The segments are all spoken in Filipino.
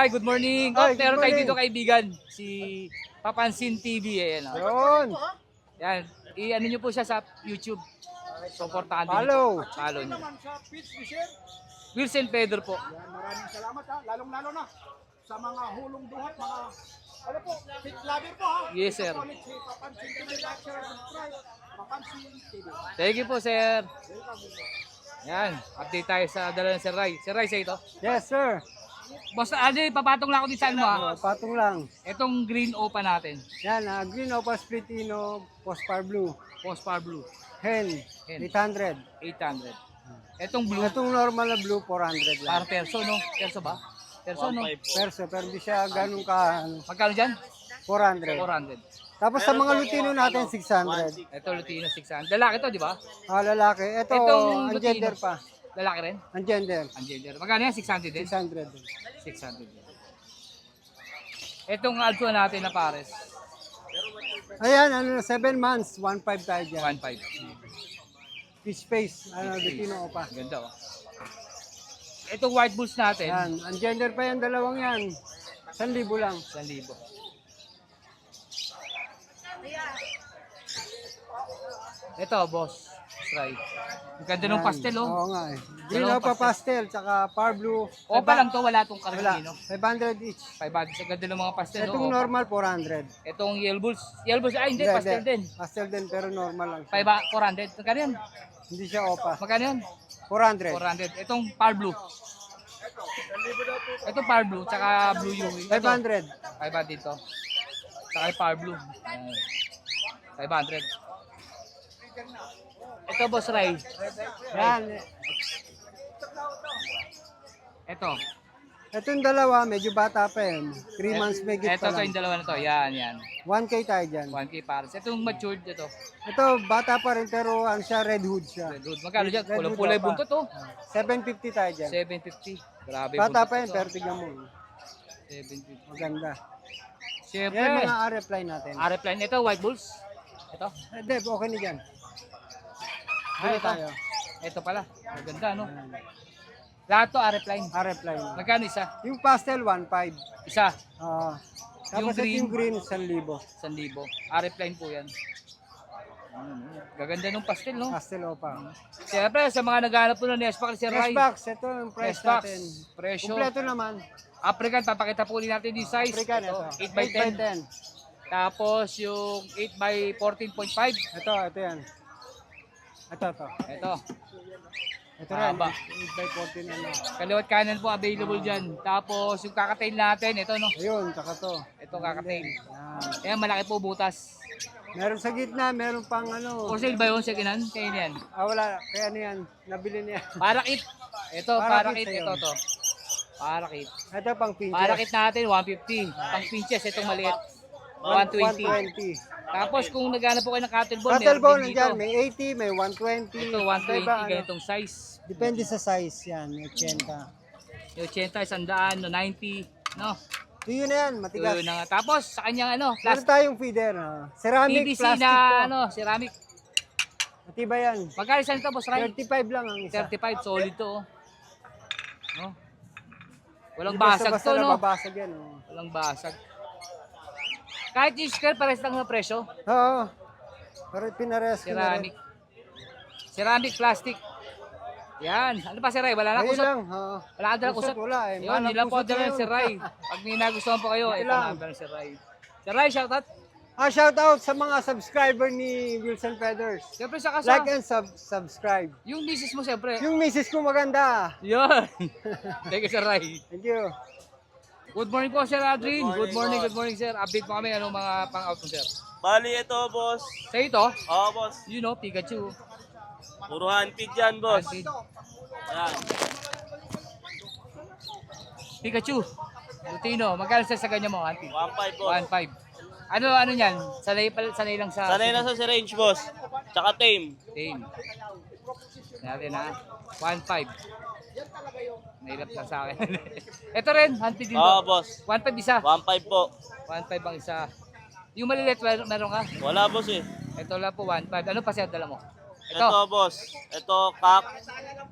Ray, good morning. Ay, good Meron tayo morning. dito kaibigan, si Papansin TV. Ayan, Yun. Yan. I-ano nyo po siya sa YouTube. Supportahan din Follow. nyo po. Follow nyo. Naman sa pitch ni Sir. Wilson Pedro po. Yan, maraming salamat ha. Lalong-lalo na sa mga hulong duhat, mga ano po, pit lover po ha. Yes, sir. Ito ulit si Papansin TV, like, share, and subscribe. Papansin TV. Thank you po, sir. Yan. Update tayo sa dala ng Sir Ray. Sir Ray, sa ito. Yes, sir. Boss, papatong lang ako din sa ano ha. Patong lang. Itong green opa natin. Yan, green opal splitino, postpar blue. Postpar blue. Hen, Hen. 800. 800. Itong blue. Itong normal na blue, 400 lang. Para perso, no? Perso ba? Perso, no? Perso, pero hindi siya ganun ka, Magkano dyan? 400. 400. Tapos sa mga Lutino natin, 600. Ito, Lutino, 600. Lalaki to, di ba? Lalaki. Ito, Itong ang gender Lutino. pa. Lalaki rin? Ang gender. Ang gender. Magkano yan? 600 din? 600. 600 din. Itong alpha natin na pares. Ayan, 7 months, 1.5 tayo dyan. 1.5. Fish face, Lutino pa. Ganda, oh. Itong white bulls natin, Yan, ang gender pa yan, dalawang yan. 1,000 lang. 1,000. Ito, boss. Try. Ang ganda ng Yan. pastel, oh. Oo nga eh. Green Dalawang Opa pastel, tsaka par blue. Opa lang to, wala tong Wala, karagino. 500 each. 500. Ang ganda ng mga pastel, Itong oh. normal, 400. Itong yellow bulls. Yellow bulls, ay hindi, pastel din. Pastel din, pero normal lang. 400. Magkano yan? Hindi siya Opa. Magkano yan? 400. 400. Itong par blue. Itong par blue, tsaka blue yung. 500. 500 dito. Tsaka yung par blue. Ayan. 500. Ito, boss Ray. Yan. Ito. Itong dalawa, medyo bata pa yan. 3 months may gift Ito, pa ito lang. yung dalawa na to. Yan, yan. 1K tayo dyan. 1K pares. Itong matured ito. Ito, bata pa rin, pero ano siya, red hood siya. Red hood. Magkano dyan? Red hood Pulay Opa. buntot, oh. 750 tayo dyan. 750. Grabe Bata buntot pa yan, ito. pero tignan mo. 750. Maganda. Siyempre. Yan mga R-reply natin. Aeroplane. Ito, white bulls. Ito. Deb, okay na dyan. Ah, Dito ito. tayo. Ito pala. Maganda, no? Lahat to, aeroplane. R-reply. Magkano isa? Yung pastel, 1.5. Isa. Tapos ito yung green, 1,000. 1,000. Aeroplane po yan. Gaganda nung pastel, no? Pastel Opa. Siyempre, sa mga naghahanap po ng Nespac, si Ray. Flashbox, ito yung price Nespac. natin. Presyo. Kompleto naman. African, papakita po ulit natin yung size. African, Ito, ito. 8x10. Tapos yung 8x14.5. Ito yan. Ito. Ito. Ito rin, Haba. 8x14 ano. Kaliwat kanan po available dyan. Tapos yung kakatail natin, ito no. Ayun, tsaka to. Ito kakatail. Yan. Ayan, malaki po butas. Meron sa gitna, meron pang ano. For sale ba yun, second hand? Kaya yan. Wala, kaya ano yan, nabili niya. Parakit. Ito, Parakit parakit. sa'yo. Ito to. Parakit. Ito pang pinches. Parakit natin, 150. Pang pinches, itong maliit. 120. 120. Tapos kung naghanap po kayo ng cattle ball, Cattle meron bone din dito. nandiyan, may 80, may 120. Ito, 120, Iba, ano, ganitong size. Depende sa size yan, may 80. Yung 80, 100, no, 90, no? Yun na yan, matigas. Yun na nga. Tapos, sa kanyang ano, Meron plastic, tayong feeder. Ceramic, PVC plastic na, to. ano, ceramic. Matibay yan. Magkano saan ito, boss Ray? 35 lang ang isa. 35, solid to, oh. No? Walang Hindi basag basta-basta to, no? nababasag yan. Oh. Walang basag. Kahit yung square, pares lang na presyo. Oo. Pero pinares ko na rin. Ceramic. Ceramic, plastic. Yan. Ano pa si Ray? Wala na Ayun kusot. lang. Oo. Wala ka dalang Kusot, kusot. wala eh. Yun, Malang nila po kusot dala ngayon. si Ray. Pag may nagustuhan po kayo, ito lang. number si Ray. Si Ray, shoutout. Shout out sa mga subscriber ni Wilson Feathers. Siyempre sa kasa. Like and subscribe. Yung misis mo siyempre. Yung misis ko maganda. Yun. Thank you, Sir Ray. Thank you. Good morning po, Sir Adrian. Good morning, sir. Update po kami anong mga pang-out mo, sir. Bali ito, boss. Sa ito, Oo, boss. you know, Pikachu. Puro handpid yan, boss. Handpid. Ayan. Pikachu. Lutino. Magkano sa ganyan mo, Auntie? 1.5, boss. 1.5. Ano yan? Sanay lang sa... Sanay na sa range, boss. Tsaka tame. Same. Natin ha. 1.5. Nailap lang sa akin. Ito rin, hunted din Oo, to. boss. 1.5 isa. 1.5 po. 1.5 ang isa. Yung maliliit, meron ka? Wala, boss eh. Ito lang po, 1.5. Ano pa siya dala mo? Ito, Ito. boss. Ito, cock.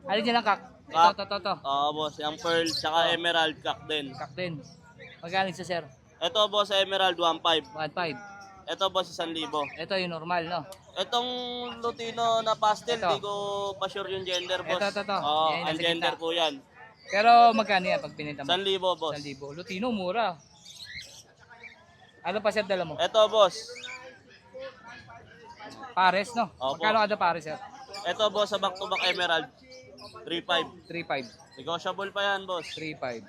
Ano dyan ang kak? Kak. Ito. Oo, boss. Yung pearl, tsaka emerald cock din. Kak din. Magkano isa, sir? Ito, boss, Emerald, 1.5. 1.5. Ito, boss, 1,000. Ito yung normal, no? Itong Lutino na pastel, Ito. di ko pa sure yung gender, boss. Ito. Oo, Yan, ang nasa gender gitna. po yan. Pero magkano yan pag pinita mo? 1,000, boss. 1,000. Lutino, mura. Ano pa, sir, dala mo? Ito, boss. Pares, no? Opo. Magkano kada pares, sir? Ito, boss, sa back-to-back Emerald. 3.5. 3.5. Negotiable pa yan, boss. 3.5.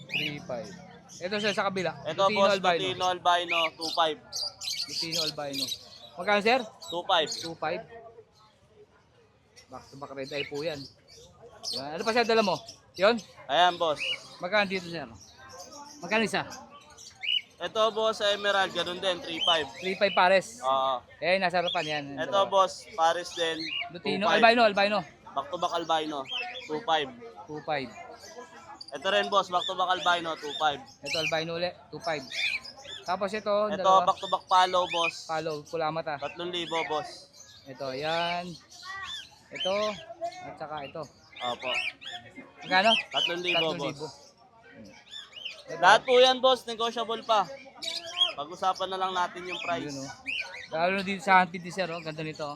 3.5. Ito, sir, sa kabila. Ito, Lutino boss, albino. Lutino Albino, 2.5. Lutino albino. Magkano, sir? 2.5. 2.5. Back to back red eye po yan. Yan. Ano pa, sir, dala mo? Yun? Ayan, boss. Magkano dito, sir? Magkano isa? Ito, boss, sa Emerald, ganun din, 3.5. 3.5 pares. Oo. Eh, nasa harapan yan. Ito, boss, Paris din, Lutino, 2.5. albino. Back-to-back Albino, 2.5. 2.5. Ito rin, boss, back-to-back Albino, 2.5. Ito, albino ulit, 2.5. Tapos ito, Ito, dalawa. back-to-back Palo, boss, Follow, pula mata. 3,000, boss. Ito, yan. Ito, at saka ito. Opo. Magkano? 3,000, boss. 3,000. Lahat po yan, boss, negotiable pa. Pag-usapan na lang natin yung price. Yun, oh. Lalo na dito sa handpid ni sir, oh. Ganda nito. Oh.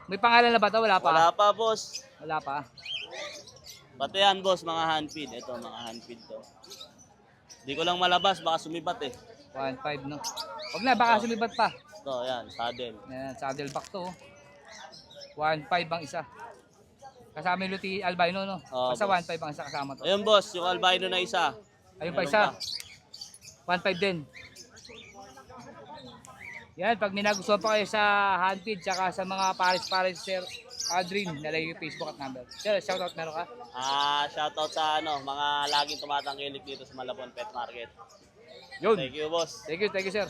May pangalan na ba ito? Wala pa. Wala pa, boss. Wala pa. Pati yan, boss, mga handfeed. Ito, mga handfeed to. Di ko lang malabas, baka sumibat eh. 1.5, no? Huwag na, baka sumibat pa. Ito, yan, saddle. Yan, saddleback to. Oh. 1.5 ang isa. Kasama yung luti albino, no? Oo, Basta boss. 1.5 ang isa kasama to. Ayun, boss, yung albino na isa. Ayun pa Meron isa. pa. 1.5 din. Yan, pag may nagustuhan pa kayo sa handfeed, tsaka sa mga pares-pares, sir Aldrin, nalagay yung Facebook at number. Sir, shoutout meron ka? Shoutout sa mga laging tumatangkilik dito sa Malabon Pet Market. Yun. Thank you, boss. Thank you, sir.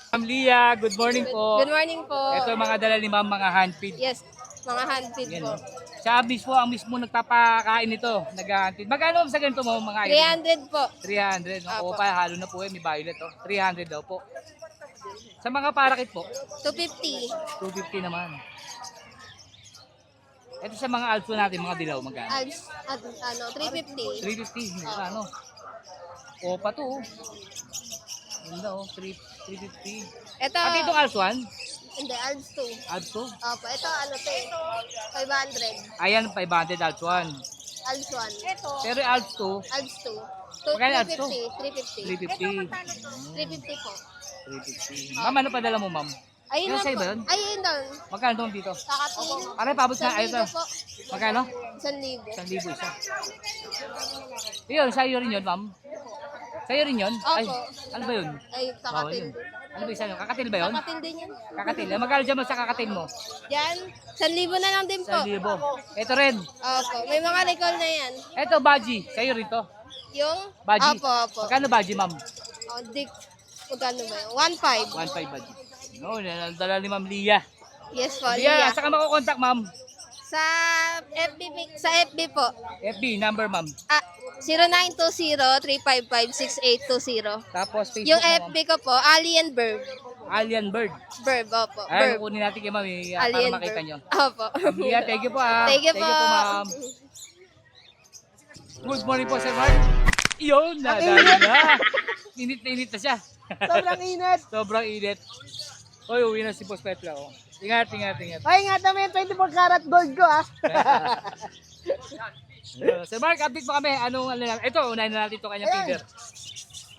Ma'am Lia, good morning po. Good morning po. Ito mga dala ni ma'am, mga handfeed. Yes, mga handfeed Yan, po. no? Siya mismo, ang mismo nagpapakain nito, nag-handfeed. Magkano sa ganito mo, mga item? 300 po. 300. No? Apo. O pa, halo na po yan, may violet. Oh. 300 daw po. Sa mga parakit po, 250. 250 naman. Ito sa mga alpha natin, mga dilaw, magkano? Alps, at, 350. 350. Mura, ano? O pa to. Oh. Ganda, oh. 350. Ito, At itong alpha 1, hindi, Alps 2. alpha. Opo, ito ano to eh. 500. Ayan, 500 alpha 1. Alps 1. Ito, Pero yung alpha 2, Alps 2. Magkano Alps 350. 350. 350 po. 350. Ma'am, ano pa dala mo, ma'am? Ayun Yung na sa'yo po. ba yun? Ayun doon. Magkano doon dito? Kakatil. Pare, pabot na. Ayun to. 1,000 po. Magkano? 1,000. 1,000 isa. Yun, sa'yo rin yun, ma'am. Sa'yo rin yun? Ay, Opo. ano ba yun? Ay, Bawal kakatil. yun. Ano ba isa yun? Kakatil ba yun? Kakatil din yan. Kakatil. Magkano dyan mo sa kakatil mo? Yan, 1,000 na lang din po. 1,000. Ito rin. Opo, may mga recall na yan. Ito, Baji. Sa'yo rin to. Yung? Baji. Opo. Magkano Baji, ma'am? Oh, magkano ba yun? 1.5. 1,500 Baji. No, dala ni Ma'am Lia. Yes po, Lia, Lia. saan ka makukontak, ma'am? Sa FB po. FB, number, ma'am. 0920-355-6820. Tapos Facebook Yung mo, ma'am. FB ko po, Alien Verb. Alien Bird. Verb, opo. Ay, Verb. kukunin natin kay ma'am para Alien makita Verb. nyo. Opo. Ma'am Lia, thank you po ah. Thank you po. ma'am. Good morning po, Sir Mark. Yun, nadali na. Init na init na siya. Sobrang init. Sobrang init. Oy, uwi na si Boss Petla. Oh. Ingat. Ay, ingatan mo yung 24 karat gold ko ah. Sir Mark, update mo kami. Anong ano lang. Ito, unahin na natin ito kanyang Ayan. feeder.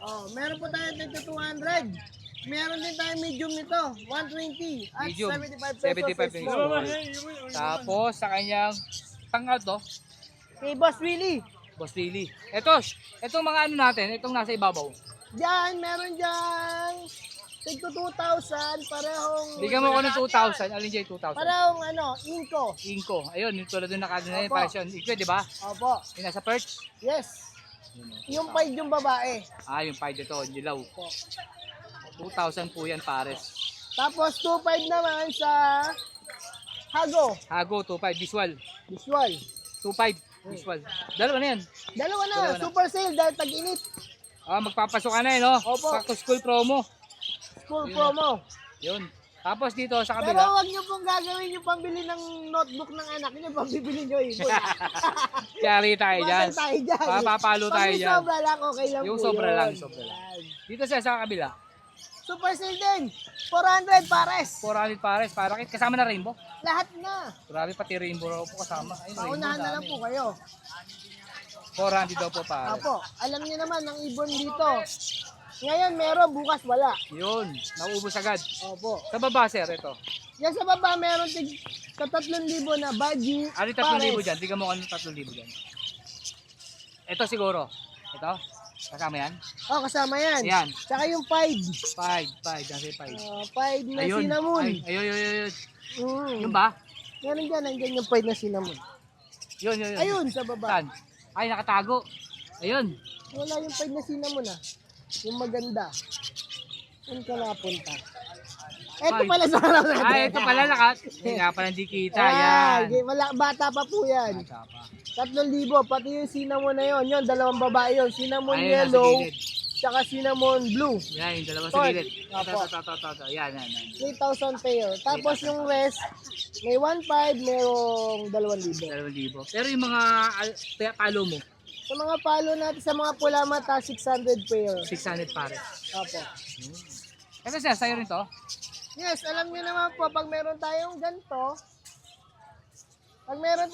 Oh, meron po tayong 2200. Meron din tayong medium nito, 120 at Medium, 75 75 pesos. pesos. Tapos, sa kanyang pang-out to, Kay Boss Willie. Boss Lily. Itong mga ano natin, itong nasa ibabaw. Diyan, meron diyan. Tigto 2,000, parehong... Bigyan mo ko ng 2,000. Alin dyan yung 2,000? Parehong inko. Inko. Ayun, yung tulad yung nakagana yung Opo. passion. Ikaw, di ba? Opo. Yung nasa perch? Yes. Yung 5 yung babae. Yung 5 ito, yung dilaw. 2,000 po yan, pares. Tapos 2,500 naman sa Hago. Hago, 2,500. Visual. Visual. 2,500. Visual. Dalawa na yan. Dalawa na, Dalawa na. super sale dahil tag-init. Magpapasok ka na eh, no? Opo. Back to school promo. Full Yun. promo. Yun. Tapos dito sa Pero kabila, huwag niyo pong gagawin yung pambili ng notebook ng anak niyo, pambibili niyo ibon. yari tayo dyan. Pasal tayo dyan. Papapalo Pag tayo may dyan. sobra lang, okay lang Yung po sobra yun. lang, sobra lang. Yan. Dito sa kabila, Super sale din. 400 pares. 400 pares, para kit kasama na rainbow. Lahat na. Grabe, pati rainbow raw po kasama. Ay, rainbow Paunahan na lang dami. po kayo. 400 daw po pares. Apo, alam niyo naman ang ibon dito. Ngayon meron, bukas wala. Yun, naubos agad. Opo. Sa baba, sir, ito. Yan sa baba meron tig 3,000 na budgie. Ano yung 3,000 dyan? Tingnan mo kung ano 3,000 dyan. Ito siguro. Ito? Kasama yan? Oh, kasama yan. Yan. Tsaka yung 5. 5. Nasa 5. 5 na Ayun. cinnamon. Ayun. Mm. Yun ba? Meron dyan, nandiyan yung 5 na cinnamon. Yun. Ayun, sa baba. Saan? Ay, nakatago. Ayun. Wala yung 5 na cinnamon ah. Yung maganda. Saan ka napunta? Eto pala sa harap natin. Ay, ito pala lakat. Hindi nga pala hindi kita. Ayan. Yan. Bata pa po yan. 3,000. Pati yung cinnamon na yun. Yun, dalawang babae yun. Cinnamon Ayun, nasa yellow. gilid. Tsaka cinnamon blue. Yan, yung dalawa sa Tol. gilid. Apo. Ito. Yan. 3,000 pair. Tapos yung rest, may 1,500, merong 2,000. 2,000. Pero yung mga palo mo, Sa mga palo natin, sa mga pula mata, 600 pair. 600 pares. Opo. Kasi sir, sa'yo rin to? Yes, alam niyo naman po, pag meron tayong ganito,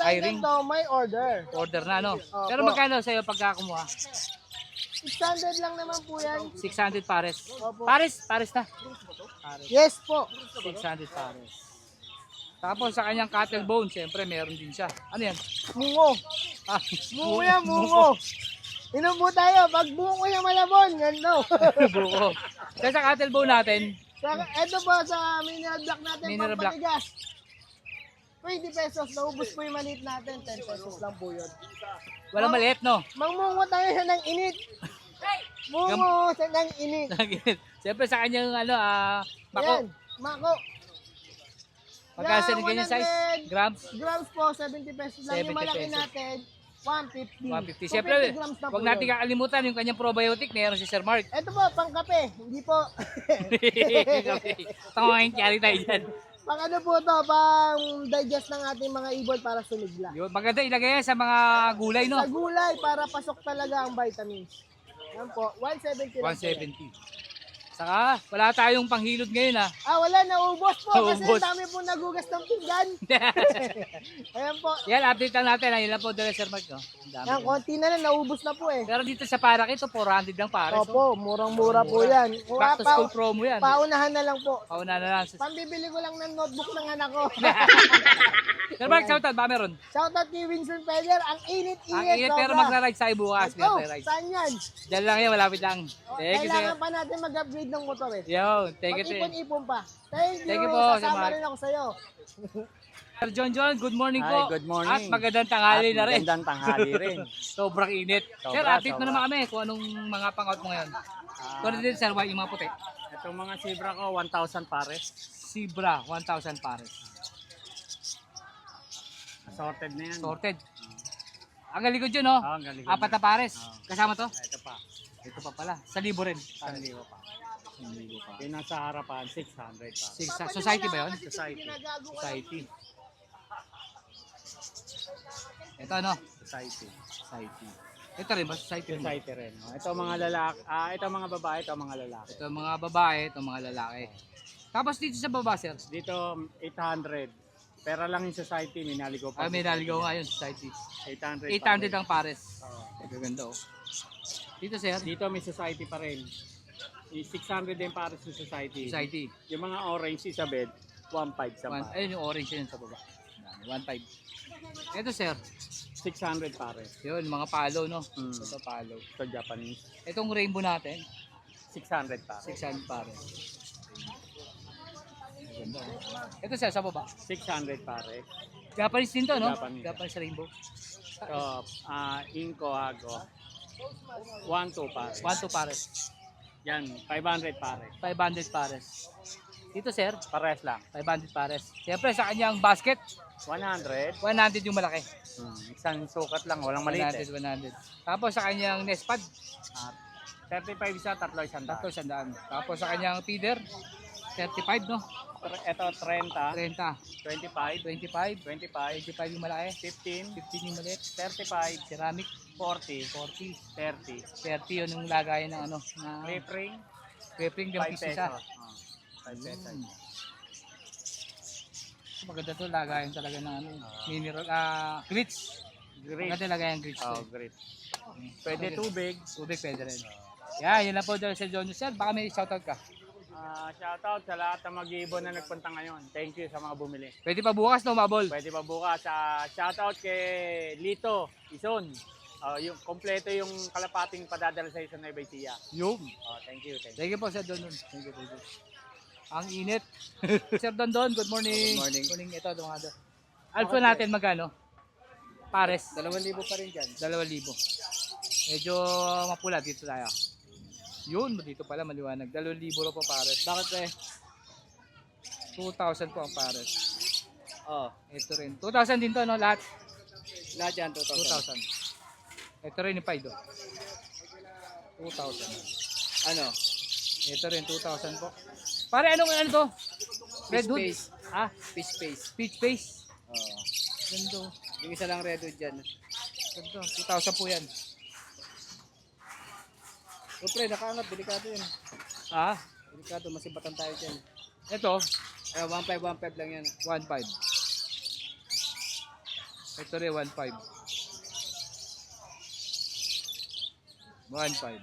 Hiring. may order. Order na, no? Opo. Pero magkano sa'yo pagka kumuha? 600 lang naman po yan. 600 pares. Opo. Pares na. Yes po. 600 pares. Tapos sa kanyang cattle bone, siyempre meron din siya. Ano yan? Mungo. Ah, Mungo yan, mungo. Inom po tayo. Pag bungo yung malabon, ganito. Buko. Kaya sa cattle bone natin, Ito po sa mineral block natin, Mineral block. pampanigas. 20 pesos. Naubos po yung maliit natin. 10 pesos lang po yun. walang maliit, no? Mangmungo tayo siya ng init. Mungo siya ng init. Siyempre sa kanyang mako. Yan, mako. Magkano sa Yan, ganyan size? 100 Grams? Grams po, 70 pesos lang. 70 Yung malaki pesos. natin, 150. 150. Siyempre, 250 grams na po huwag natin yun. kakalimutan yung kanyang probiotic, meron si Sir Mark. Ito po, pang kape. Hindi po. Tangangin kiyari tayo dyan. Pang ano po to, pang digest ng ating mga ibon para sumigla. Yun, maganda ilagay yan sa mga gulay, no? Sa gulay, para pasok talaga ang vitamins. Yan po, 170 lang po yan. 170. Saka, wala tayong panghilod ngayon, ha? Wala, naubos po kasi Naubos. dami po nagugas ng pinggan. Ayan po. Yan, update lang natin. Ayun lang po, dala Sir Mark, no? Ang dami. Yan, konti na lang, naubos na po eh. Pero dito sa Parak, ito, 400 lang pares. Opo, murang-mura po yan. Back to school promo yan. Paunahan na lang po. Pauna na lang. Pambibili ko lang ng notebook ng anak ko. Sir Mark, shoutout, ba meron? Shoutout kay Vincent Peder. Ang init-init. Ang init, pero sobra. magra-ride tayo bukas. Let's go. Magra-ride. Saan yan? Diyan lang yan, malapit lang. Thank you, sir. Kailangan pa natin mag-upgrade ng motor eh. Yo, thank you, sir. Mag-ipon-ipon pa. Thank you. Thank you po, Sir Sasama Mark. rin ako sa'yo. Sir John, good morning Hi, po. good morning. At magandang tanghali na rin. Magandang tanghali rin. Sobrang init. Sir, Sobra, update mo sobra. naman kami kung anong mga pang-out mo ngayon. Kung ano din, sir, yung mga puti. Itong mga zebra ko, 1,000 pares. Zebra, 1,000 pares. Assorted na yan. Sorted. Ang galikod yun, no? ang galing. 4 na pares. Oo. Kasama to? Ito pa. Ito pa pala. Sa libo rin. 1,000 pa. 1,000 pa. Yung nasa harapan, 600 pa. Society ba yun? Society. Society. Ito ano? Society. Society. Ito rin ba? Society. rin ba? Society rin. Ito mga lalaki. Ito mga babae, ito mga lalaki. Ito mga babae, ito mga lalaki. Tapos dito sa baba, sir. Dito, 800. Pera lang yung society, may naligaw pa. May naligaw nga yun, society. 800. 800 ang pares. Oo. Gaganda, oh. Dito, sir. Dito may society pa rin. Yung 600 din pares yung society. Society. Yung mga orange isa bed, 1,500 sa pares. Ayun yung orange yun sa baba. 1.5. Ito, sir. 600 pares. Yun, mga palo, no? Mm. Ito palo. Ito Japanese. Itong rainbow natin, 600 pares. 600 pares. Ganda, oh. Ito, sir, sa baba. 600 pares. Japanese din to, no? Japanese. Japanese rainbow. So, Inco Hago. 1,2 pares. 1.2 pares. Yan, 500 pares. 500 pares. Dito, sir, Pares lang. 500 pares. Siyempre, sa kanyang basket, 100. 100 yung malaki. Isang sukat lang, walang maliit 100, 100. Tapos sa kanyang nest pad, 35 isa, tatlo isang daan. tatlo sandaan. Tapos sa kanyang feeder, 35, no? Ito 30, 30, 25, 25, 25, 25 yung malaki, 15, 15 yung maliit, 35, ceramic, 40, 40, 30. 30 yun yung lagayan ng ano, na Clip ring, crepring 5 yung piso pesos. isa. 5 pesos. Maganda to, lagayan talaga ng ano, mineral, grits. Grit. Maganda lagayan grits. Oh, grit. Pwede tubig. Tubig pwede rin. Yan, yun lang po dahil sa John Sir. Baka may shoutout ka. Shoutout sa lahat ng mag-iibon na nagpunta ngayon. Thank you sa mga bumili. Pwede pa bukas no, Mabol. Pwede pa bukas. Shoutout kay Lito Ison. Yung kompleto yung kalapating padadala sa isang Nueva Ecija. Yung. Thank you. Thank you po Sir Don. Thank you. Ang init. Sir Don, good morning. Good morning. Morning ito, mga Alpha natin magkano? Pares. 2,000 pa rin dyan. 2,000. Medyo mapula dito tayo. Yun, dito pala maliwanag. 2,000 raw po pares. Bakit eh? 2,000 po ang pares. Oh, Ito rin. 2,000 din to, no? Lahat. lahat yan 2,000. 2,000. Ito rin yung Paido. 2,000. Ano? Ito rin, 2,000 po. Pare, ano to? Red hood? Space. Ah, Fish face. peach face. Oh. Ganda. Yung isa lang red hood dyan. Ganda. 2,000 po yan. So pre, nakaangat. Delikado yan. Ah, Delikado. Masibatan tayo dyan. ito, 1,515 lang yan. 1,500. Ito rin, 1,500. 1,500.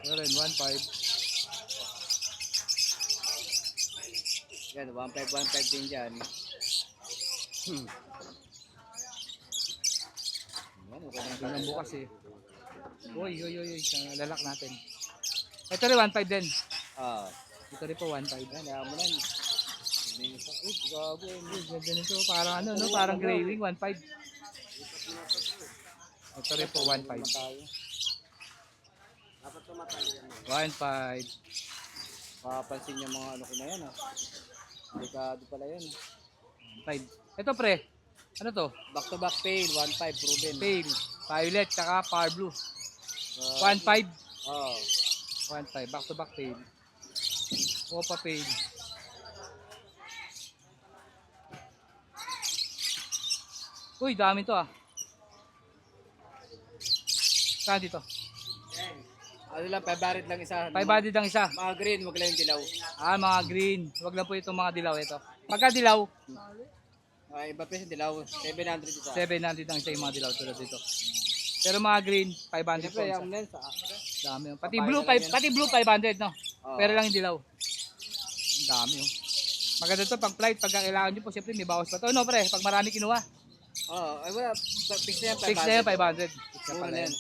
Ito rin, 1,500. Yan, 1,515 din dyan. Yan, okay na Ito lang bukas eh. Uy, sa lalak natin. Ito rin, 1,500 din. Ah. Ito rin po, 1,500. Yan, ayaw mo na. Uy, gago. Uy, ganda nito. Parang ano, no? Parang gray wing, 1,500. Ito rin po, 1,500. 1,500. Papansin niyo mga ano ko na yan. Delikado pala yan. 1,500. Ito pre, ano to? Back to back pail, 1,500 proven. Pale, violet, tsaka power blue. 1,500. 1,500. Back to back pale. Opa pale. Uy, dami to ah. Saan dito? Ano lang, 500 lang isa. 500 ang isa. Mga green, wag lang yung dilaw. Ah, mga green. Huwag lang po itong mga dilaw ito. Pagka dilaw, Iba pa yung dilaw, 700 isa. 700 ang isa yung mga dilaw tulad dito. Pero mga green, 500 po Siyempre, ang yung isa. lens, Dami yun. Papaya Pati blue 500 no. Oo. Pero lang yung dilaw. Ang dami oh. Maganda to pag flight, pag kailangan nyo po, siyempre may bawas pa to. No pre, pag marami kinuha. ay wala, fix na yan, 500. Fix na yan, 500. Fix na Mura pala na yan. yan.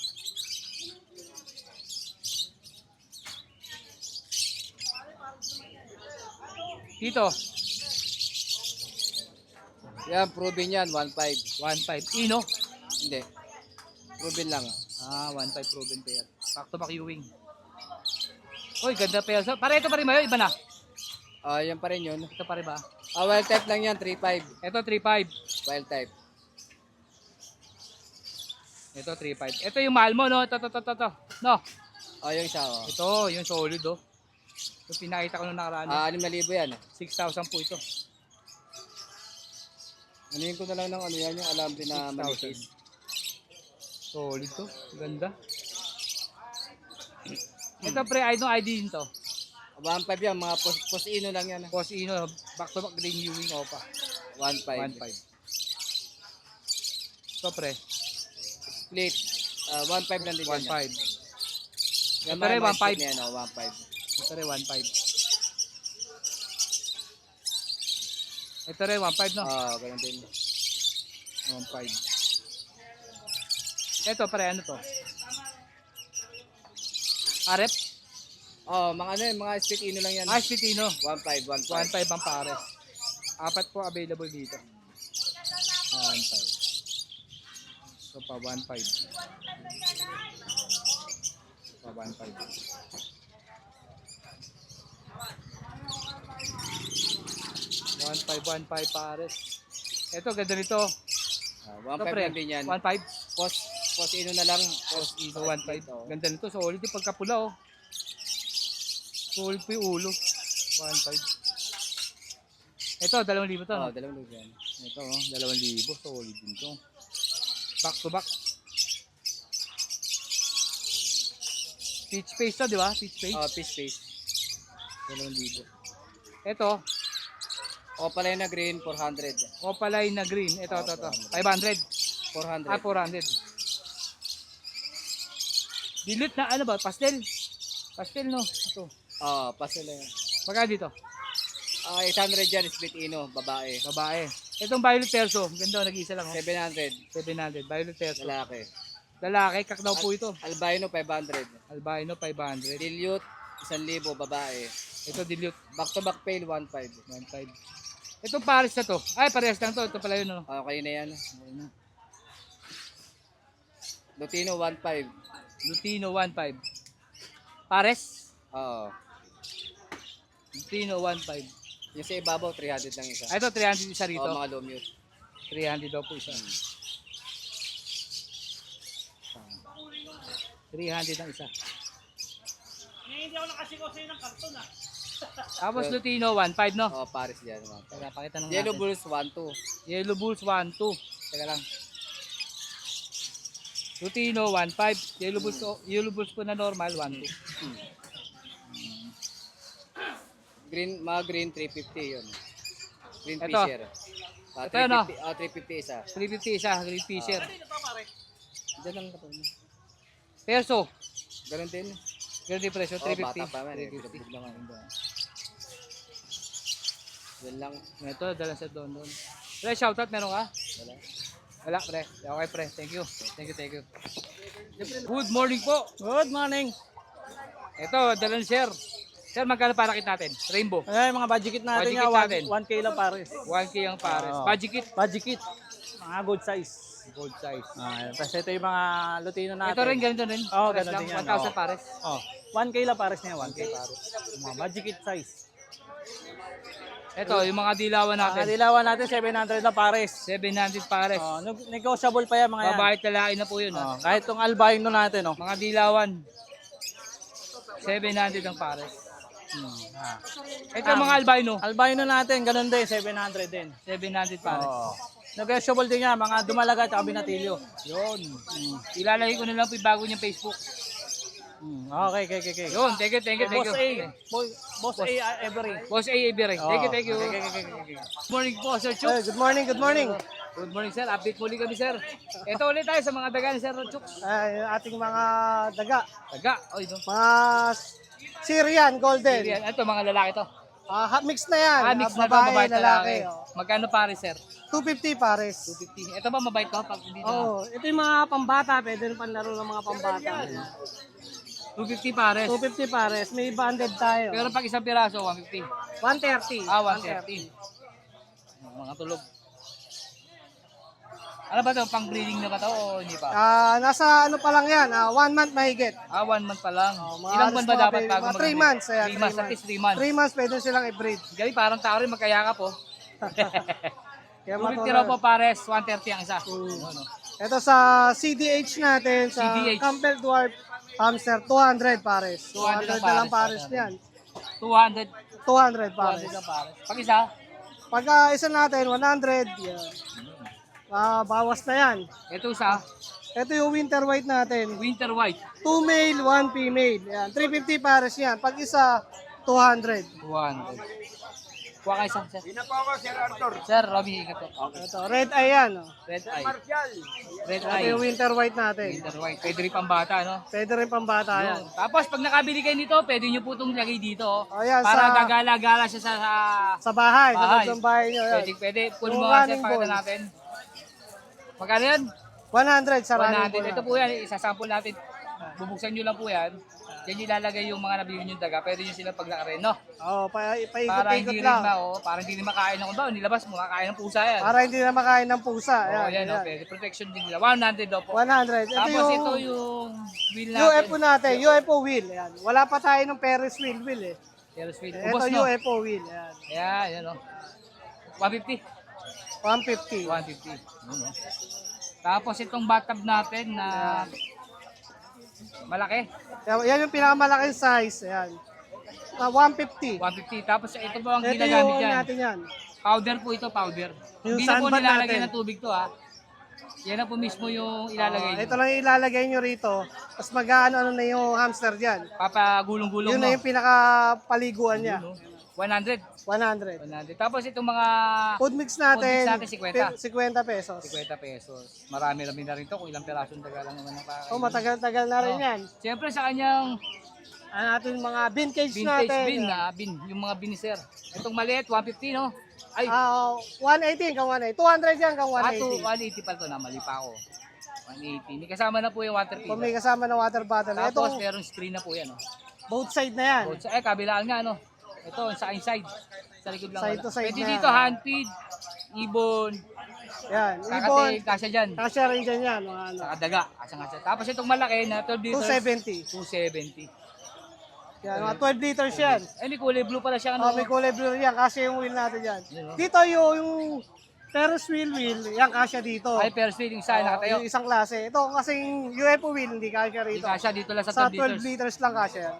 Dito, Yan, proven yan, 1,500. 1,500. Ino. Hindi. Proven lang. Ah, 1,500 proven pair. Back to back Ewing. Uy, ganda pair. So, pare ito pa rin ba yun? Iba na. Yan pa rin yun. Ito pa rin ba? Wild type lang yan, 3,500. Ito 3,500. Wild type. Ito 3,500. Ito yung mahal mo, no? Ito. No. Yung isa, Ito, yung solid, oh. Yung pinakita ko nung nakaraan. 6,000 yan. 6,000 po ito. Anuhin ko na lang ng ano yan, yung alambre na 6,000. manipis. Solid to. Ganda. Ito pre, ID din to. 1,500 yan, mga post-ino lang yan. Boss Ino, back to back green Ewing Opa. 1,500. 1,500. Ito pre, Split. 1,500 lang din yan. 1,500. Yan, Ito rin, 1,500. 1,500. Ito rin, 1,500. Ito rin, 1,500 no? Ganun din. 1,500. Ito pre, ano to? Arep? Mga ano yun, mga split ino lang yan. Ah, Spitino. 1,500, 1,500 ang pares. Apat po available dito. 1,500. So pa 1,500. Pa 1,500. 1,500 pares. Ito, ganda nito. 1,500 lang din yan. 1,500. Post ino na lang. Ito, 1,500. Ganda nito. Solid yung pagkapula, oh. Solid po yung ulo. 1.5. Ito, 2,000 to, no? 2,000 yan. Ito, 2,000. Solid din to. Back to back. Peach face to, di ba? Peach face. Fish face. 2,000. Ito, Opaline na green, 400. opaline na green. Ito. 500. 400. 400. Dilute na ano ba? Pastel. Pastel, no? Ito. Pastel yan. Magkano dito? 800 yan, split ino, babae. Babae. Itong violet perso. Ganda, nag-iisa lang. Oh. 700, 700. Violet perso. lalaki. Lalaki, kakdaw po ito. Albino, 500. Albino, 500. Dilute, 1,000, babae. Ito, dilute. Back to back pale, 1,500. 1.5. Itong pares na to. Ay, pares lang to. Ito pala yun, no? Okay na yan. Lutino, 1,500. Lutino, 1.5. Pares? Oo. Lutino, 1.5. Yung sa ibabaw, 300 lang isa. Ay, ito, 300 isa rito. Oo, mga lomute. 300 daw po isa. 300 ang isa. Hindi ako nakasikaw sa'yo ng karton ah. Tapos Lutino, 1.5, no? Oo, Paris dyan. Teka, pakita nung Yellow natin. Bulls, 1,200. Yellow Bulls, 1.2. Teka lang. Lutino, 1.5. Yellow Bulls po na normal, 1.2. Green, mga green, 350 yun. Green Ito. Fisher. Ito yun, no? 350 isa. 350 isa, Green Fisher. Diyan lang ito. Perso, Ganun din. ganun din presyo, Oo, 350. bata pa man eh. 350. Bilog naman. Yan lang. Ito, dala sa doon. Pre, shoutout, meron ka? Wala. Wala, pre. Okay, pre. Thank you. Thank you. Good morning po. Good morning. Ito, dalang share. Sir, magkano para kit natin? Rainbow. Ay, mga budget kit natin Budget nga, kit natin. 1K lang pares. 1K ang pares. Oo. Budget kit. Budget kit. Mga good size. Gold size. Tapos ito yung mga Lutino natin. Ito rin, ganito rin. Oo, Pares ganun lang, din yan. 1,000 Oo. pares. 1K lang pares niya, 1K pares. Mga budget kit size. Ito, yung mga dilawan Mga natin. dilawan natin, 700 lang pares. 700 pares. Negotiable pa yan mga yan. Babae at lalaki na po yun. Ha? Kahit itong albino natin. Mga dilawan. 700 ang pares. Ito yung mga albino. Albino natin, ganun din, 700 din. 700 pares. Negotiable din yan, mga dumalaga at binatilyo. Yun. Ilalagay ko na lang po yung bago niyang Facebook. Okay. Yun, thank you. Boss A, Boss A Every. Boss A. Ibere. Thank you. Okay. Good morning po, Sir Chuk. Good morning, good morning. Good morning, sir. Update muli kami, sir. Ito ulit tayo sa mga daga ni Sir Chuk. Yung ating mga daga. Daga. Oy, no. Mga Syrian Golden. Yan. Ito, mga lalaki to. Mix na yan. Mix na to, babae, babae at lalaki. lalaki. Magkano pare, sir? 250 pares. 250. Ito ba mabait to? Pag hindi na. Ito yung mga pambata. Pwede rin panlaro ng mga pambata. 250 pares. 250 pares. May banded tayo. Pero pag isang piraso, 150. 130. 130. Mga tulog. Ano ba to? Pang breeding na ba to o hindi pa? Nasa ano pa lang yan. 1 month mahigit. 1 month pa lang. Mga Ilang buwan ba alas dapat mga bago 3 months. Ayan, 3 months, at least 3 months. 3 months pwede silang i-breed. Galing, parang tao rin magkayakap po. Kaya 250 matulad. raw po pares, 130 ang isa. Ano? Ito sa CDH natin, sa CDH. Campbell Dwarf Hamster, 200 pares. 200 200 na lang pares. pares niyan. 200 200 pares. ang pares. Pag isa, Pag isa natin, 100. Yan. Bawas na yan. ito isa, Ito yung winter white natin. winter white, 2 male, 1 female. Yan. 350 pares yan. Pag isa, 200. 200. Kuha kayo isang, sir. Hindi na po ako, Sir Arthur. Sir, Robbie, ikaw to. Ito, red eye yan. Red eye. Marcial. Red Ito eye. yung winter white natin. Winter white. Pwede rin pang bata, no? Pwede rin pambata yan. Yun. Tapos, pag nakabili kayo nito, pwede nyo po itong lagay dito. O yan, Para sa, gagala-gala siya sa sa bahay. Sa bahay. loob ng bahay nyo. Yan. Pwede. Puno Yung mo nga, sir, running pakita ball. natin. Magkano yan? 100 sa running 100. ball. Ito po yan, isasample natin. Bubuksan nyo lang po yan. Diyan nyo ilalagay yung mga nabili nyo daga. Pwede nyo silang paglakarin, no? Oo, Para paikot-ikot hindi rin lang. para hindi rin makain ng ba, nilabas mo, makain ng pusa yan. Para hindi na makain ng pusa. Oh, Ayan, yan, no? ayan. Pwede. Protection din nila. 100 daw po. 100. Ito Tapos ito yung yung wheel natin. UFO natin. UFO wheel. Ayan. Wala pa tayo ng Ferris wheel eh. Ferris wheel. Ito Ubos, no? UFO wheel. Ayan. Ayan, yan, no? 150. 150. 150. Yun, no? Tapos itong bathtub natin na malaki. Yan yung pinakamalaking size. Ayan. 150. 150. Tapos ito po ang Ito ginagamit yung dyan. natin yan. Powder po ito, powder. Yung Hindi na po sunbat nilalagay natin. ng tubig to ha. Yan na po mismo yung ilalagay nyo. Ito lang yung ilalagay nyo rito. Tapos mag-ano na yung hamster dyan. Papagulong-gulong Yun mo. na yung pinakapaliguan niya. Yun, no? 100. 100. 100. Tapos itong mga Food mix natin, Food mix natin, 50 pesos. 50 pesos. Marami-rami na rin to kung ilang pirasong taga lang naman ang kakain. Oh, matagal-tagal na rin Oh. yan. Siyempre sa kanyang Ano natin mga vintage, vintage natin. bin, yung mga biniser. Itong maliit, 150 no? Ay, 180 hanggang 180. 200 yan hanggang 180. 180 pa to na, mali pa ako. 180. May kasama na po yung water Kung feeder. may kasama na water bottle. Tapos Ito, merong screen na po yan. Oh. both side na yan. Kabilaan nga ano. Ito, sa inside. Sa likod lang. Side wala. to side Pwede na dito, yan. hand feed, ibon, Yan. Ibon, kakati, kasya dyan. kasya rin dyan yan. Mga ano. Saka daga, kasya. Tapos itong malaki na 12 liters. 270. 270. Yan, mga 12 liters yan. Eh, may kulay blue pala siya. Ano? May kulay blue yan. Kasya yung wheel natin yan. Yun, oh. Dito yung Ferris wheel, yan kasya dito. Ay, Ferris wheel, yung isa nakatayo. Yung isang klase. Ito kasing UFO wheel, hindi kasya Hindi rito. kasya dito lang sa Sa 12 liters. 12 liters lang kasya yan.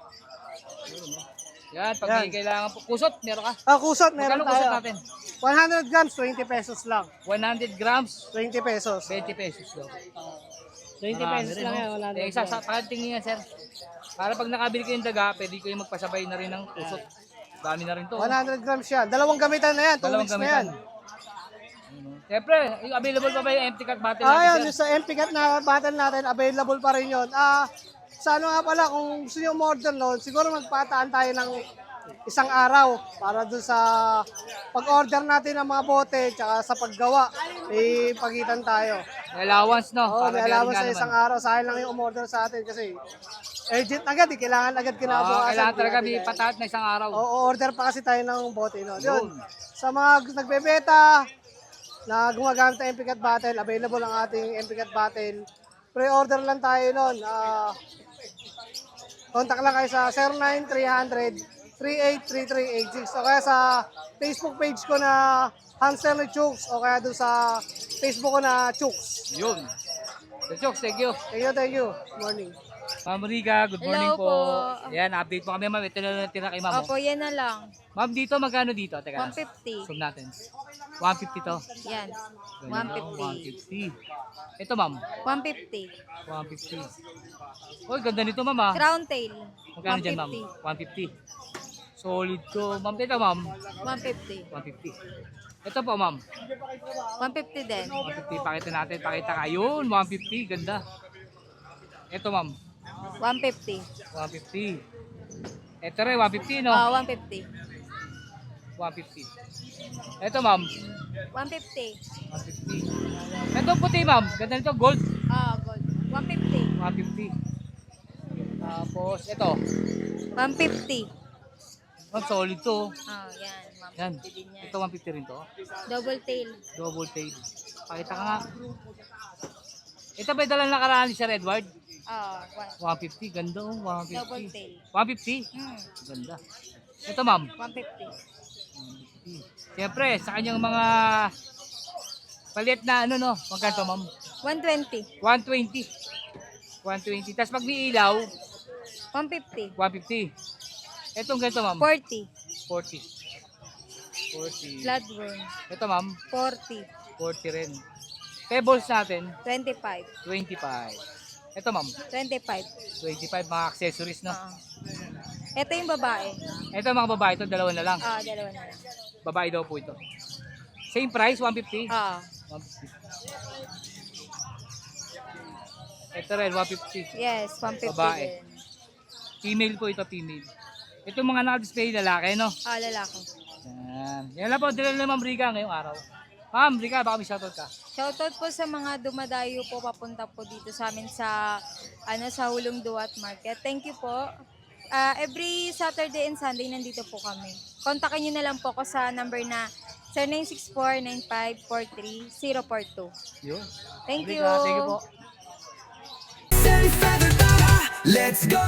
Yan, pag Yan. may kailangan po. Kusot, meron ka. Kusot, meron Magkano kusot tayo. natin? 100 grams, 20 pesos lang. 100 grams, 20 pesos. 20 pesos daw. 20 Marami pesos rin, lang no? yan, 100 Eh, isa, grams. pakatingin yan, sir. Para pag nakabili kayo ng daga, pwede kayo magpasabay na rin ng kusot. Dami na rin to. 100 grams yan. Dalawang gamitan na yan, 2 Dalawang weeks na yan. Siyempre, yung available pa ba yung empty cut bottle Ayun, natin, yung sir? sa MP Cut na bottle natin, available pa rin yun. Sa ano nga pala, kung gusto nyo order noon, siguro magpataan tayo ng isang araw para dun sa pag-order natin ng mga bote tsaka sa paggawa, may pagitan tayo. May allowance, no? Oo, may Para allowance galing sa nga isang naman. araw. Sayang lang yung umorder sa atin kasi urgent agad, kailangan agad kinabukasan. Kailangan talaga may Kaya- patat na isang araw. Oo, order pa kasi tayo ng bote. No? Yun. Yun. Sa mga nagbebeta na gumagamit ng MP Cut Bottle, available ang ating MP Cut Bottle. Pre-order lang tayo nun. Contact lang kayo sa 09-300-383386 o kaya sa Facebook page ko na Hansel ni Chooks o kaya doon sa Facebook ko na Chooks. Yun. So, Chooks, thank you. Thank you. Morning. Ma'am Rica, good morning Hello po. po. Yan, update po kami, ma'am. Ito na tira kay ma'am. Opo, yan na lang. Ma'am, dito magkano dito? Teka lang. 150. Zoom natin. 150 to. Yan. Ganun, 150. 150. Ito, ma'am. 150. 150. Uy, ganda nito, ma'am, ah. Crown tail. Magkano dyan, ma'am? 150. Solid to. Ma'am, ito, ma'am. 150. 150. Ito po, ma'am. 150 din. 150. Pakita natin. Pakita ka. Yun, 150. Ganda. Ito, ma'am. 150. 150. Ito rin, 150, no? 150. 150. Ito, ma'am. 150. 150. Ito puti, ma'am. Ganda nito, gold. Gold. 150. 150. Tapos, ito. 150. Ma'am, solid to. Yan. Yan. 150 din yan. Ito, 150 rin to. Double tail. Double tail. Pakita ka nga. Ito ba yung dalang nakaraan sa Redward? 150. Ganda, oh. 150. Double tail. 150. Ganda. Ito, ma'am. 150. 150. Siyempre, sa kanyang mga palit na ano, no? Magkano to, ma'am? 120. 120. 120. Tapos pag may ilaw, 150. 150. Etong ganito, ma'am. 40. 40. 40. Bloodworm. Ito, ma'am. 40. 40 rin. Pebbles natin, 25. 25. Ito, ma'am. 25. 25 mga accessories, no? Ito yung babae. Ito mga babae, ito dalawa na lang. Dalawa na lang. Babae daw po ito. Same price, 150. 150. Ito rin, 150. Yes, 150 Babae. din. Female po ito, female. Ito mga naka-display lalaki, no? Lalaki. Yan. Yan lang po, dila na Ma'am Rica ngayong araw. Ma'am Rica, baka may shoutout ka. Shoutout po sa mga dumadayo po papunta po dito sa amin sa sa Hulong Duat Market. Thank you po. Every Saturday and Sunday nandito po kami. Kontakin niyo na lang po ako sa number na 0964-9543-042. Yun. Thank Rica, you. thank you po. Let's go!